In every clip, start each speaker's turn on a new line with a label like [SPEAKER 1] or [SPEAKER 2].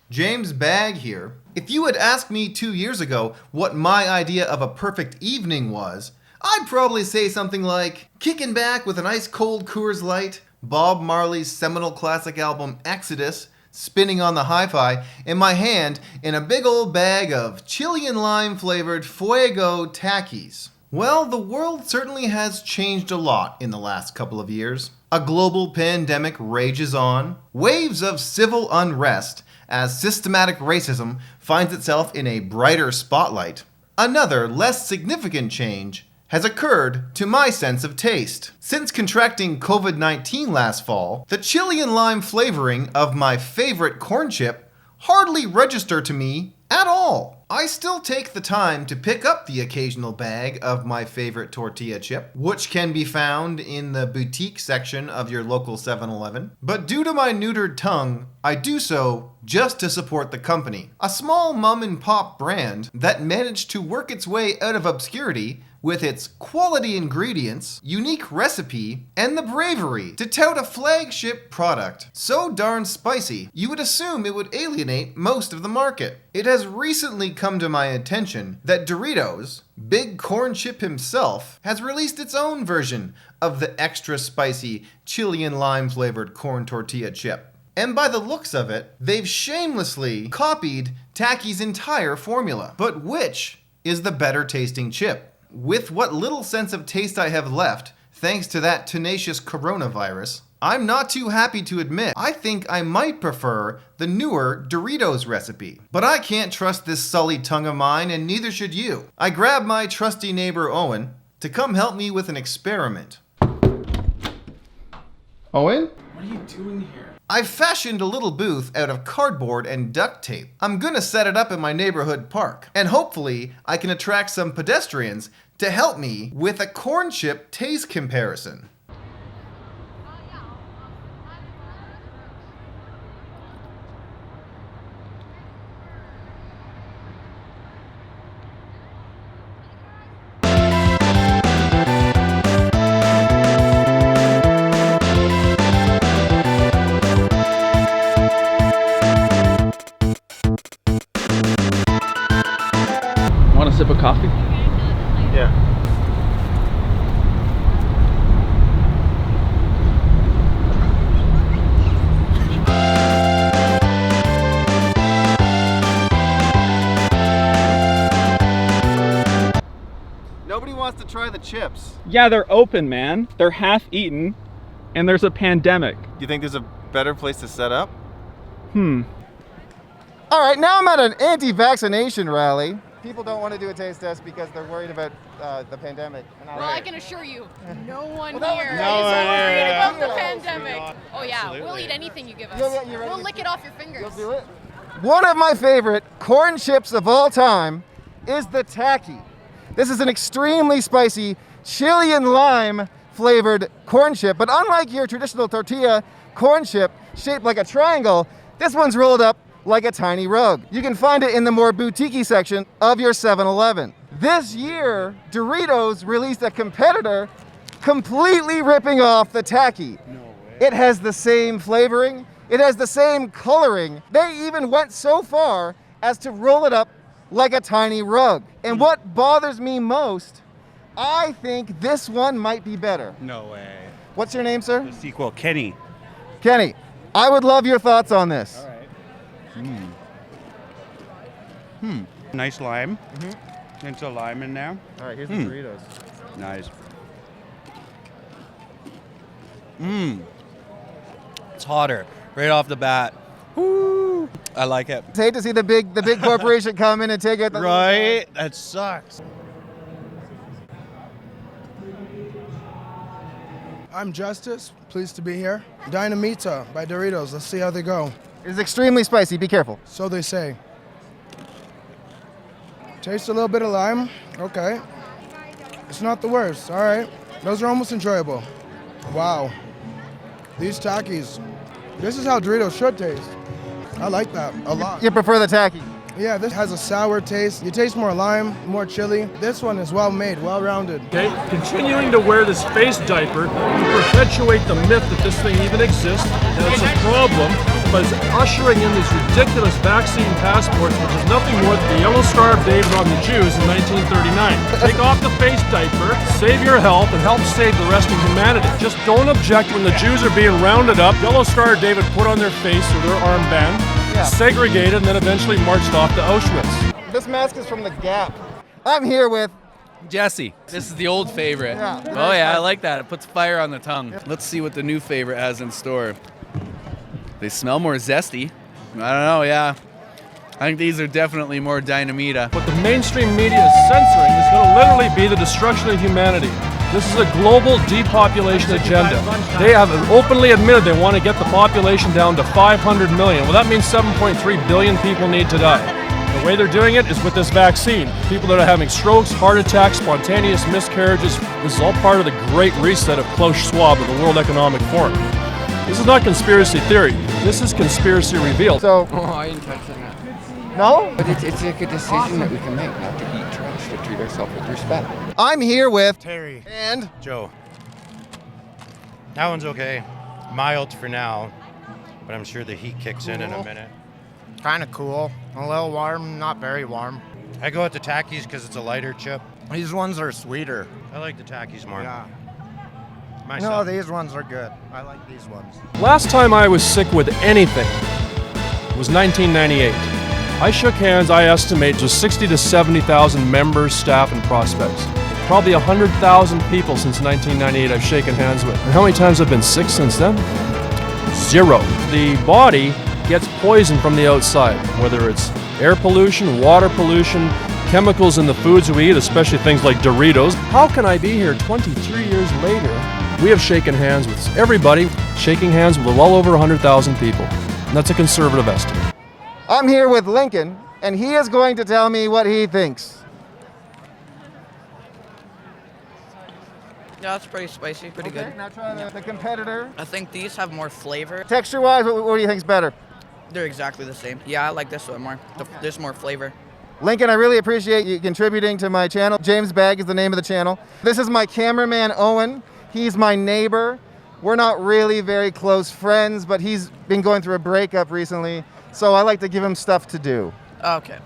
[SPEAKER 1] James Bagg here. If you had asked me 2 years ago what my idea of a perfect evening was, I'd probably say something like kicking back with an ice cold Coors Light, Bob Marley's seminal classic album Exodus spinning on the hi-fi, in my hand in a big old bag of chili and lime flavored Fuego Takis. Well, the world certainly has changed a lot in the last couple of years. A global pandemic rages on, waves of civil unrest as systematic racism finds itself in a brighter spotlight. Another, less significant change has occurred to my sense of taste. Since contracting COVID-19 last fall, the chili and lime flavoring of my favorite corn chip hardly register to me at all. I still take the time to pick up the occasional bag of my favorite tortilla chip, which can be found in the boutique section of your local 7-Eleven. But due to my neutered tongue, I do so just to support the company, a small mom and pop brand that managed to work its way out of obscurity with its quality ingredients, unique recipe, and the bravery to tout a flagship product so darn spicy you would assume it would alienate most of the market. It has recently come to my attention that Doritos, Big Corn Chip himself, has released its own version of the extra spicy chili and lime flavored corn tortilla chip. And by the looks of it, they've shamelessly copied Takis' entire formula. But which is the better tasting chip? With what little sense of taste I have left, thanks to that tenacious coronavirus, I'm not too happy to admit I think I might prefer the newer Doritos recipe. But I can't trust this sullied tongue of mine, and neither should you. I grabbed my trusty neighbor Owen to come help me with an experiment. Owen?
[SPEAKER 2] What are you doing here?
[SPEAKER 1] I've fashioned a little booth out of cardboard and duct tape. I'm gonna set it up in my neighborhood park, and hopefully I can attract some pedestrians to help me with a corn chip taste comparison.
[SPEAKER 2] Want a sip of coffee?
[SPEAKER 1] Yeah. Nobody wants to try the chips.
[SPEAKER 2] Yeah, they're open, man. They're half eaten, and there's a pandemic.
[SPEAKER 1] Do you think there's a better place to set up?
[SPEAKER 3] All right, now I'm at an anti-vaccination rally. People don't want to do a taste test because they're worried about the pandemic.
[SPEAKER 4] Well, I can assure you, no one
[SPEAKER 3] Well,
[SPEAKER 4] here is
[SPEAKER 3] no one
[SPEAKER 4] worried
[SPEAKER 3] here.
[SPEAKER 4] about the
[SPEAKER 3] Yeah.
[SPEAKER 4] pandemic. Oh yeah, we'll eat anything you give us.
[SPEAKER 3] Yeah, you're ready.
[SPEAKER 4] We'll lick it off your fingers.
[SPEAKER 3] You'll do it? One of my favorite corn chips of all time is the Taki. This is an extremely spicy chili and lime flavored corn chip, but unlike your traditional tortilla corn chip shaped like a triangle, this one's rolled up like a tiny rug. You can find it in the more boutique-y section of your 7-Eleven. This year, Doritos released a competitor completely ripping off the Taki. No way. It has the same flavoring, it has the same coloring. They even went so far as to roll it up like a tiny rug. And what bothers me most, I think this one might be better.
[SPEAKER 5] No way.
[SPEAKER 3] What's your name, sir?
[SPEAKER 5] The sequel, Kenny.
[SPEAKER 3] Kenny, I would love your thoughts on this.
[SPEAKER 5] All right. Nice lime. There's a lime in there.
[SPEAKER 3] All right, here's the Doritos.
[SPEAKER 5] Nice. It's hotter right off the bat. Woo! I like it.
[SPEAKER 3] Hate to see the big corporation come in and take it.
[SPEAKER 5] Right? That sucks.
[SPEAKER 6] I'm Justice, pleased to be here. Dinamita by Doritos, let's see how they go.
[SPEAKER 3] It's extremely spicy, be careful.
[SPEAKER 6] So they say. Taste a little bit of lime, okay. It's not the worst, all right. Those are almost enjoyable. Wow. These Takis, this is how Doritos should taste. I like that a lot.
[SPEAKER 3] You prefer the Taki?
[SPEAKER 6] Yeah, this has a sour taste. You taste more lime, more chili. This one is well made, well rounded.
[SPEAKER 7] Okay, continuing to wear this face diaper to perpetuate the myth that this thing even exists, and it's a problem. but is ushering in these ridiculous vaccine passports, which is nothing more than the yellow star of David on the Jews in 1939. Take off the face diaper, save your health, and help save the rest of humanity. Just don't object when the Jews are being rounded up, yellow star of David put on their face or their armband, segregated, and then eventually marched off to Auschwitz.
[SPEAKER 3] This mask is from the Gap. I'm here with
[SPEAKER 5] Jesse, this is the old favorite.
[SPEAKER 3] Yeah.
[SPEAKER 5] Oh yeah, I like that. It puts fire on the tongue. Let's see what the new favorite has in store. They smell more zesty. I don't know, yeah. I think these are definitely more Dinamita.
[SPEAKER 7] What the mainstream media is censoring is going to literally be the destruction of humanity. This is a global depopulation agenda. They have openly admitted they want to get the population down to 500 million. Well, that means 7.3 billion people need to die. The way they're doing it is with this vaccine. People that are having strokes, heart attacks, spontaneous miscarriages. This is all part of the great reset of Klaus Schwab of the World Economic Forum. This is not conspiracy theory. This is conspiracy revealed.
[SPEAKER 3] So,
[SPEAKER 8] Oh, I didn't touch that.
[SPEAKER 3] no?
[SPEAKER 8] But it's like a decision that we can make not to eat trash, to treat ourselves with respect.
[SPEAKER 3] I'm here with
[SPEAKER 9] Terry.
[SPEAKER 3] and
[SPEAKER 9] Joe. That one's okay. Mild for now, but I'm sure the heat kicks in a minute.
[SPEAKER 10] Kind of cool. A little warm, not very warm.
[SPEAKER 9] I go with the Takis because it's a lighter chip.
[SPEAKER 10] These ones are sweeter.
[SPEAKER 9] I like the Takis more.
[SPEAKER 10] Yeah. No,
[SPEAKER 9] Myself.
[SPEAKER 10] these ones are good. I like these ones.
[SPEAKER 7] Last time I was sick with anything was 1998. I shook hands, I estimate, just 60 to 70,000 members, staff, and prospects. Probably 100,000 people since 1998 I've shaken hands with. And how many times I've been sick since then? 0. The body gets poison from the outside, whether it's air pollution, water pollution, chemicals in the foods we eat, especially things like Doritos. How can I be here 23 years later? We have shaken hands with everybody, shaking hands with well over 100,000 people. And that's a conservative estimate.
[SPEAKER 3] I'm here with Lincoln, and he is going to tell me what he thinks.
[SPEAKER 11] Yeah, it's pretty spicy, pretty good.
[SPEAKER 3] Now try the competitor.
[SPEAKER 11] I think these have more flavor.
[SPEAKER 3] Texture-wise, what do you think's better?
[SPEAKER 11] They're exactly the same. Yeah, I like this one more. There's more flavor.
[SPEAKER 3] Lincoln, I really appreciate you contributing to my channel. James Bag is the name of the channel. This is my cameraman, Owen. He's my neighbor. We're not really very close friends, but he's been going through a breakup recently, so I like to give him stuff to do.
[SPEAKER 11] Okay.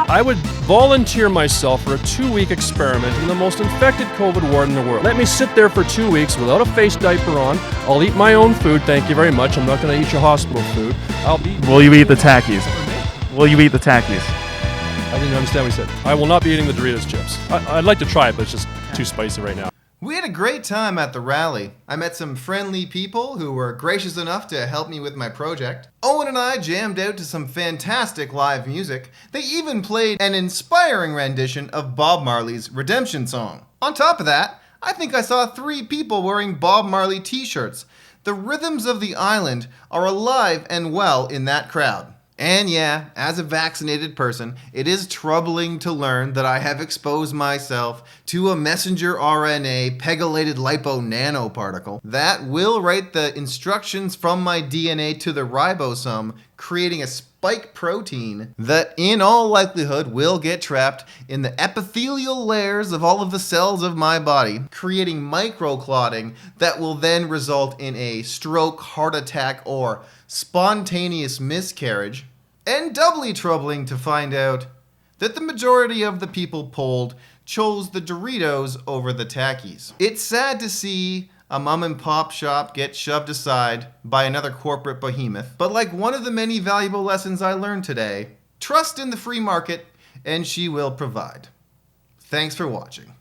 [SPEAKER 7] I would volunteer myself for a 2-week experiment in the most infected COVID ward in the world. Let me sit there for 2 weeks without a face diaper on. I'll eat my own food, thank you very much. I'm not going to eat your hospital food.
[SPEAKER 2] Will you eat the Takis? Will you eat the Takis?
[SPEAKER 7] I didn't understand what you said. I will not be eating the Doritos chips. I'd like to try it, but it's just too spicy right now.
[SPEAKER 1] We had a great time at the rally. I met some friendly people who were gracious enough to help me with my project. Owen and I jammed out to some fantastic live music. They even played an inspiring rendition of Bob Marley's Redemption Song. On top of that, I think I saw 3 people wearing Bob Marley t-shirts. The rhythms of the island are alive and well in that crowd. And yeah, as a vaccinated person, it is troubling to learn that I have exposed myself to a messenger RNA pegylated lipo nanoparticle that will write the instructions from my DNA to the ribosome, creating a spike protein that in all likelihood will get trapped in the epithelial layers of all of the cells of my body, creating microclotting that will then result in a stroke, heart attack, or spontaneous miscarriage. And doubly troubling to find out that the majority of the people polled chose the Doritos over the Takis. It's sad to see a mom and pop shop get shoved aside by another corporate behemoth, but like one of the many valuable lessons I learned today, trust in the free market and she will provide. Thanks for watching.